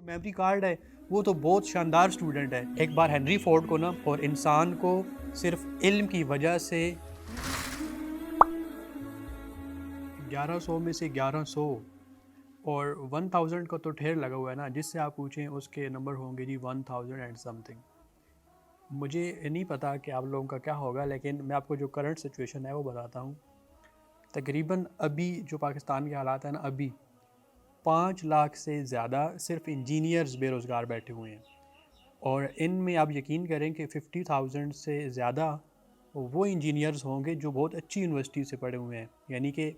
जो memory card है वो तो बहुत शानदार स्टूडेंट है। एक बार हेनरी फोर्ड को ना और इंसान को सिर्फ इल्म की वजह से 1100 में से 1100 और 1000 का तो ढेर लगा हुआ है ना, जिससे आप पूछें उसके नंबर होंगे जी 1000 एंड समथिंग। मुझे नहीं पता कि आप लोगों का क्या होगा, लेकिन मैं आपको जो करंट सिचुएशन है वो बताता हूँ। तकरीबन अभी जो पाकिस्तान के हालात हैं ना, अभी 5 लाख से ज़्यादा सिर्फ इंजीनियर्स बेरोज़गार बैठे हुए हैं। और इनमें आप यकीन करें कि 50,000 से ज़्यादा वो इंजीनियर्स होंगे जो बहुत अच्छी यूनिवर्सिटी से पढ़े हुए हैं, यानी कि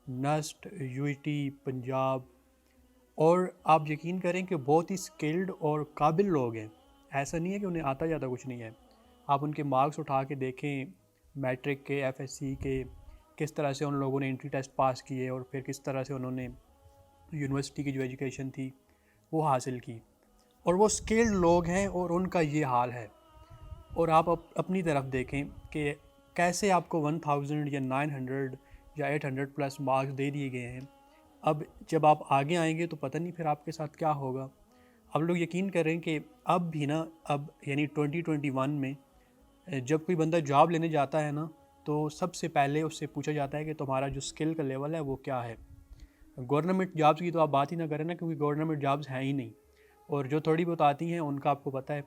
नस्ट, यूईटी, पंजाब। और आप यकीन करें कि बहुत ही स्किल्ड और काबिल लोग हैं। ऐसा नहीं है कि उन्हें आता जाता कुछ नहीं है। आप उनके मार्क्स उठा के देखें, मैट्रिक के, एफएससी के, किस तरह से उन लोगों ने एंट्री टेस्ट पास किए और फिर किस तरह से उन्होंने यूनिवर्सिटी की जो एजुकेशन थी वो हासिल की। और वो स्किल्ड लोग हैं और उनका ये हाल है। और आप अपनी तरफ देखें कि कैसे आपको 1000 या 900 या 800 प्लस मार्क्स दे दिए गए हैं। अब जब आप आगे आएंगे तो पता नहीं फिर आपके साथ क्या होगा। अब लोग यकीन करें कि अब भी ना, अब यानी 2021 में जब कोई बंदा जॉब लेने जाता है ना, तो सबसे पहले उससे पूछा जाता है कि तुम्हारा जो स्किल का लेवल है वो क्या है। गवर्नमेंट जॉब्स की तो आप बात ही ना करें ना, क्योंकि गवर्नमेंट जॉब्स हैं ही नहीं। और जो थोड़ी बहुत आती हैं उनका आपको पता है।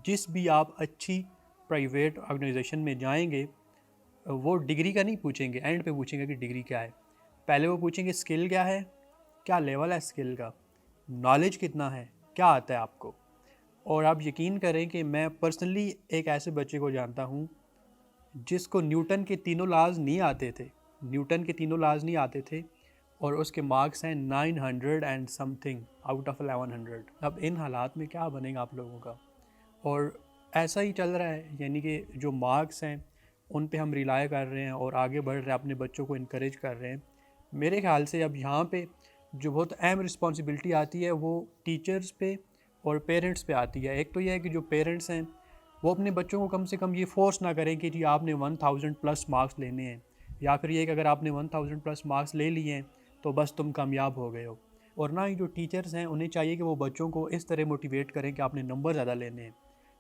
जिस भी आप अच्छी प्राइवेट ऑर्गेनाइजेशन में जाएंगे, वो डिग्री का नहीं पूछेंगे, एंड पे पूछेंगे कि डिग्री क्या है। पहले वो पूछेंगे स्किल क्या है, क्या लेवल है स्किल का, नॉलेज कितना है, क्या आता है आपको। और आप यकीन करें कि मैं पर्सनली एक ऐसे बच्चे को जानता हूँ जिसको न्यूटन के तीनों लाज नहीं आते थे, न्यूटन के तीनों लाज नहीं आते थे, और उसके मार्क्स हैं 900 एंड समथिंग आउट ऑफ 1100। अब इन हालात में क्या बनेगा आप लोगों का। और ऐसा ही चल रहा है, यानी कि जो मार्क्स हैं उन पे हम रिलाय कर रहे हैं और आगे बढ़ रहे हैं, अपने बच्चों को इनक्रेज कर रहे हैं। मेरे ख्याल से अब यहाँ पे जो बहुत अहम रिस्पॉन्सिबिलिटी आती है वो टीचर्स पे और पेरेंट्स पे आती है। एक तो यह है कि जो पेरेंट्स हैं वो अपने बच्चों को कम से कम ये फोर्स ना करें कि जी आपने 1000 प्लस मार्क्स लेने हैं, या फिर ये कि अगर आपने 1000 प्लस मार्क्स ले लिए हैं तो बस तुम कामयाब हो गए हो। और ना ही जो टीचर्स हैं उन्हें चाहिए कि वो बच्चों को इस तरह मोटिवेट करें कि आपने नंबर ज़्यादा लेने हैं।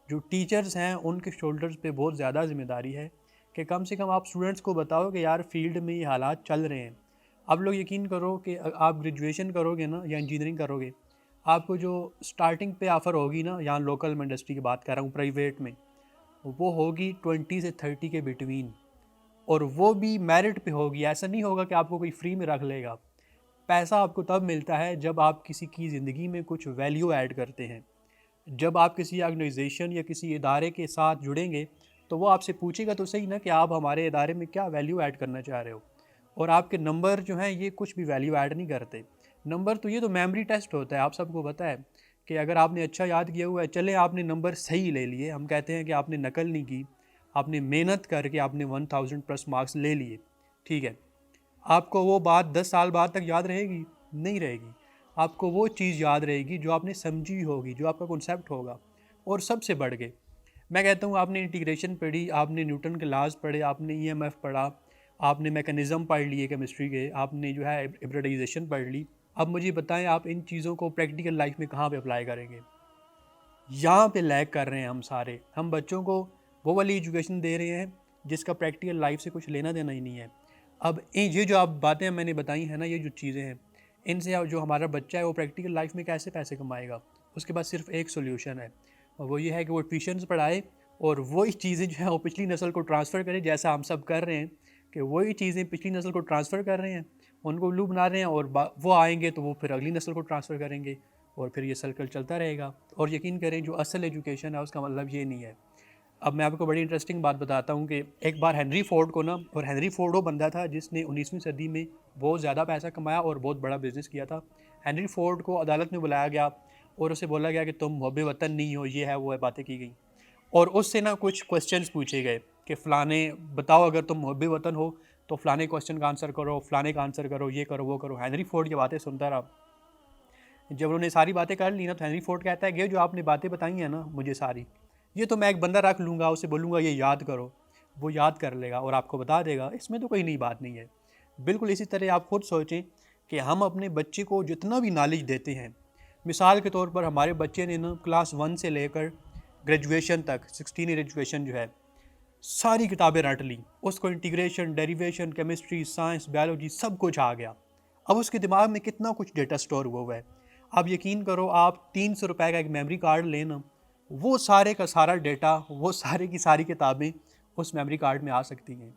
जो टीचर्स हैं उनके शोल्डर्स पे बहुत ज़्यादा ज़िम्मेदारी है कि कम से कम आप स्टूडेंट्स को बताओ कि यार फील्ड में ये हालात चल रहे हैं। आप लोग यकीन करो कि आप ग्रेजुएशन करोगे ना या इंजीनियरिंग करोगे, आपको जो स्टार्टिंग पे ऑफ़र होगी ना, यहाँ लोकल में इंडस्ट्री की बात कर रहा हूँ, प्राइवेट में, वो होगी 20 से 30 के बिटवीन। और वो भी मेरिट पे होगी, ऐसा नहीं होगा कि आपको कोई फ्री में रख लेगा। पैसा आपको तब मिलता है जब आप किसी की ज़िंदगी में कुछ वैल्यू ऐड करते हैं। जब आप किसी ऑर्गेनाइजेशन या किसी इदारे के साथ जुड़ेंगे तो वो आपसे पूछेगा तो सही ना कि आप हमारे इदारे में क्या वैल्यू ऐड करना चाह रहे हो। और आपके नंबर जो हैं ये कुछ भी वैल्यू ऐड नहीं करते। नंबर तो ये तो मेमोरी टेस्ट होता है, आप सबको पता है कि अगर आपने अच्छा याद किया हुआ है, चले आपने नंबर सही ले लिए, हम कहते हैं कि आपने नकल नहीं की, आपने मेहनत करके आपने 1000 प्लस मार्क्स ले लिए, ठीक है। आपको वो बात 10 साल बाद तक याद रहेगी? नहीं रहेगी। आपको वो चीज़ याद रहेगी जो आपने समझी होगी, जो आपका कॉन्सेप्ट होगा। और सबसे बढ़ के मैं कहता हूँ, आपने इंटीग्रेशन पढ़ी, आपने न्यूटन के लॉज पढ़े, आपने ईएमएफ पढ़ा, आपने मैकेनिज़्म पढ़ लिए केमिस्ट्री के, आपने जो है हिब्रिडाइजेशन पढ़ ली। अब मुझे बताएं आप इन चीज़ों को प्रैक्टिकल लाइफ में कहाँ पे अप्लाई करेंगे। यहाँ पे लैग कर रहे हैं हम सारे। हम बच्चों को वो वाली एजुकेशन दे रहे हैं जिसका प्रैक्टिकल लाइफ से कुछ लेना देना ही नहीं है। अब ये जो आप बातें मैंने बताई हैं ना, ये जो चीज़ें हैं, इनसे जो हमारा बच्चा है वो प्रैक्टिकल लाइफ में कैसे पैसे कमाएगा। उसके पास सिर्फ एक सोल्यूशन है, और वो ये है कि वो ट्यूशन्स पढ़ाए और वही चीज़ें जो है वो पिछली नस्ल को ट्रांसफ़र करें, जैसा हम सब कर रहे हैं कि वही चीज़ें पिछली नस्ल को ट्रांसफ़र कर रहे हैं, उनको उल्लू बना रहे हैं, और वो आएंगे तो वो फिर अगली नस्ल को ट्रांसफ़र करेंगे, और फिर ये सर्कल चलता रहेगा। और यकीन करें जो असल एजुकेशन है उसका मतलब ये नहीं है। अब मैं आपको बड़ी इंटरेस्टिंग बात बताता हूँ कि एक बार हेनरी फोर्ड को ना, और हेनरी फोर्ड वो बंदा था जिसने 19वीं सदी में बहुत ज़्यादा पैसा कमाया और बहुत बड़ा बिजनेस किया था। हेनरी फोर्ड को अदालत में बुलाया गया और उसे बोला गया कि तुम मुहब्ब वतन नहीं हो, ये है वो है, बातें की गई। और उससे ना कुछ क्वेश्चंस पूछे गए कि फ़लाने बताओ अगर तुम मुहब्ब वतन हो तो फ़लाने क्वेश्चन का आंसर करो, फ़लाने का आंसर करो, ये करो वो करो। हेनरी फोर्ड की बातें सुनता रहा। जब उन्होंने सारी बातें कर ली ना, तो हेनरी फोर्ड कहता है कि जो आपने बातें बताई हैं ना मुझे सारी, ये तो मैं एक बंदा रख लूँगा, उसे बोलूँगा ये याद करो, वो याद कर लेगा और आपको बता देगा, इसमें तो कोई नई बात नहीं है। बिल्कुल इसी तरह आप खुद सोचें कि हम अपने बच्चे को जितना भी नॉलेज देते हैं मिसाल के तौर पर हमारे बच्चे ने ना क्लास 1 से लेकर ग्रेजुएशन तक 16 ग्रेजुएशन जो है सारी किताबें रट ली, उसको integration, derivation, chemistry, science, biology सब कुछ आ गया। अब उसके दिमाग में कितना कुछ डेटा स्टोर हुआ है। आप यकीन करो, आप 300 रुपये का एक मेमोरी कार्ड लेना, वो सारे का सारा डेटा, वो सारे की सारी किताबें उस मेमोरी कार्ड में आ सकती हैं।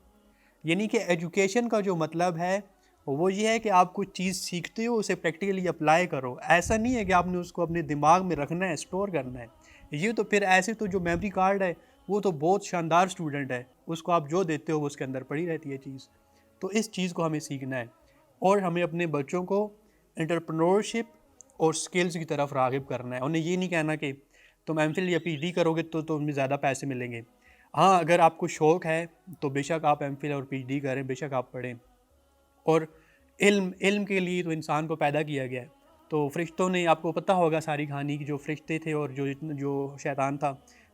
यानी कि एजुकेशन का जो मतलब है वो ये है कि आप कुछ चीज़ सीखते हो, उसे प्रैक्टिकली अप्लाई करो। ऐसा नहीं है कि आपने उसको अपने दिमाग में रखना है, स्टोर करना है। ये तो फिर ऐसे तो जो मेमोरी कार्ड है वो तो बहुत शानदार स्टूडेंट है, उसको आप जो देते हो वो उसके अंदर पड़ी रहती है चीज़। तो इस चीज़ को हमें सीखना है और हमें अपने बच्चों को एंटरप्रेन्योरशिप और स्किल्स की तरफ राग़िब करना है। उन्हें ये नहीं कहना कि तुम एमफिल या पीएचडी करोगे तो तुम्हें ज़्यादा पैसे मिलेंगे। हाँ, अगर आपको शौक़ है तो बेशक आप एमफिल और पीएचडी करें, बेशक आप पढ़ें। और इल्म के लिए तो इंसान को पैदा किया गया है। तो फ़रिश्तों ने, आपको पता होगा सारी कहानी की, जो फ़रिश्ते थे और जो शैतान था,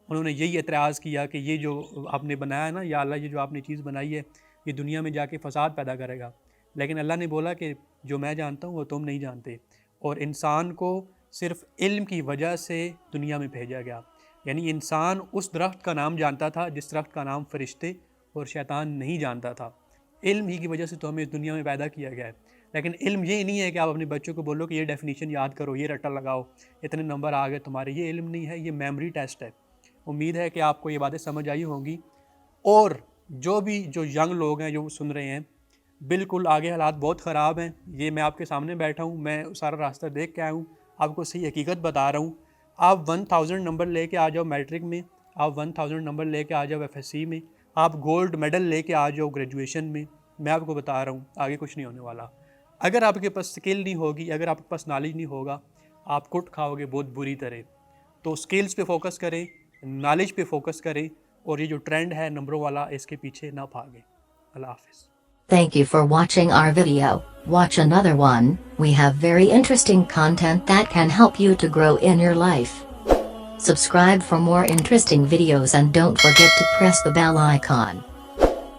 उन्होंने यही एतराज़ किया कि ये जो आपने बनाया है ना, या अल्लाह, ये जो आपने चीज़ बनाई है ये दुनिया में जाके फ़साद पैदा करेगा। लेकिन अल्लाह ने बोला कि जो मैं जानता हूँ वो तुम नहीं जानते। और इंसान को सिर्फ़ इल्म की वजह से दुनिया में भेजा गया। यानी इंसान उस दरख्त का नाम जानता था जिस दरख्त का नाम फ़रिश्ते और शैतान नहीं जानता था। इल्म ही की वजह से तो हमें इस दुनिया में पैदा किया गया है। लेकिन इल्म ये नहीं है कि आप अपने बच्चों को बोलो कि ये डेफिनेशन याद करो, ये रट्टा लगाओ, इतने नंबर आ गए तुम्हारे। ये इल्म नहीं है, ये मेमोरी टेस्ट है। उम्मीद है कि आपको ये बातें समझ आई होंगी। और जो यंग लोग हैं जो सुन रहे हैं, बिल्कुल आगे हालात बहुत ख़राब हैं। ये मैं आपके सामने बैठा हूँ, मैं सारा रास्ता देख के आया हूँ, आपको सही हकीकत बता रहा हूँ। आप 1000 नंबर लेके आ जाओ मैट्रिक में, आप 1000 नंबर लेके आ जाओ एफएससी में, आप गोल्ड मेडल लेके आ जाओ ग्रेजुएशन में। मैं आपको बता रहा हूँ आगे कुछ नहीं होने वाला। अगर आपके पास स्किल नहीं होगी, अगर आपके पास नॉलेज नहीं होगा, आप कुट खाओगे बहुत बुरी तरह। तो स्किल्स पे फोकस करें, नॉलेज पे फोकस करें, और ये जो ट्रेंड है नंबरों वाला, इसके पीछे ना भागें। अल्लाह हाफ़िज़। Thank you for watching our video. Watch another one. We have very interesting content that can help you to grow in your life. Subscribe for more interesting videos and don't forget to press the bell icon.